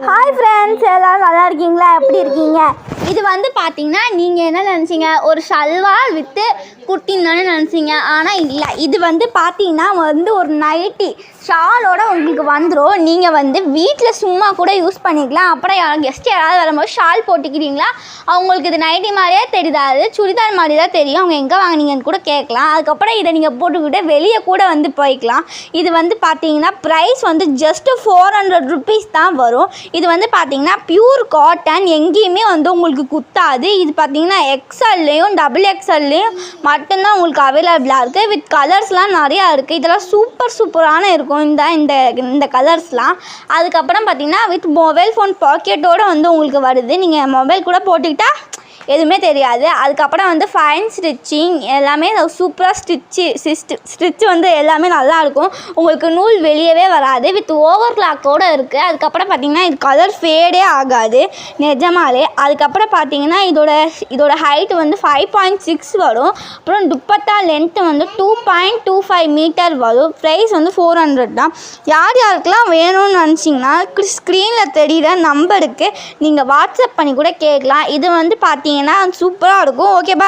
Hi friends, எல்லோரும் நல்லா இருக்கீங்களா? எப்படி இருக்கீங்க? இது வந்து பார்த்தீங்கன்னா நீங்கள் என்ன நினச்சிங்க, ஒரு ஷல்வார் வித்து குர்த்தின்னு தானே நினச்சிங்க. ஆனால் இல்லை, இது வந்து பார்த்தீங்கன்னா வந்து ஒரு நைட்டி ஷாலோட உங்களுக்கு வந்துடும். நீங்கள் வந்து வீட்டில் சும்மா கூட யூஸ் பண்ணிக்கலாம். அப்புறம் கெஸ்ட் யாராவது வரும்போது ஷால் போட்டுக்கிறீங்களா, அவங்களுக்கு இது நைட்டி மாதிரியே தெரியாது, சுடிதார் மாதிரி தான் தெரியும். அவங்க எங்கே வாங்கினீங்கன்னு கூட கேட்கலாம். அதுக்கப்புறம் இதை நீங்கள் போட்டுக்கிட்டு வெளியே கூட வந்து போய்க்கலாம். இது வந்து பார்த்தீங்கன்னா ப்ரைஸ் வந்து ஜஸ்ட்டு 400 rupees தான் வரும். இது வந்து பார்த்தீங்கன்னா பியூர் காட்டன், எங்கேயுமே வந்து உங்களுக்கு குத்தாது. இது பார்த்தீங்கன்னா எக்ஸ்எல்லையும் XXLலையும் மட்டும்தான் உங்களுக்கு அவைலபிளாக இருக்குது. வித் கலர்ஸ்லாம் நிறையா இருக்குது. இதெல்லாம் சூப்பரான இருக்கும் இந்த கலர்ஸ்லாம். அதுக்கப்புறம் பார்த்தீங்கன்னா வித் மொபைல் ஃபோன் பாக்கெட்டோடு வந்து உங்களுக்கு வருது. நீங்கள் மொபைல் கூட போட்டுக்கிட்டால் எதுவுமே தெரியாது. அதுக்கப்புறம் வந்து ஃபைன் ஸ்டிச்சிங் எல்லாமே சூப்பராக ஸ்டிச்சு வந்து எல்லாமே நல்லாயிருக்கும். உங்களுக்கு நூல் வெளியவே வராது. வித் ஓவர் கிளாக்கோடு இருக்குது. அதுக்கப்புறம் பார்த்திங்கன்னா இது கலர் ஃபேடே ஆகாது நிஜமாலே. அதுக்கப்புறம் பார்த்திங்கன்னா இதோட ஹைட் வந்து 5.6 வரும். அப்புறம் துப்பட்டா லென்த்து வந்து 2.25 மீட்டர் வரும். ப்ரைஸ் வந்து 400 தான். யாருக்கெல்லாம் வேணும்னு நினச்சிங்கன்னா ஸ்க்ரீனில் தெரிகிற நம்பருக்கு நீங்கள் வாட்ஸ்அப் பண்ணி கூட கேட்கலாம். இது வந்து பார்த்தீங்கன்னா சூப்பராக இருக்கும். ஓகே, பாய்.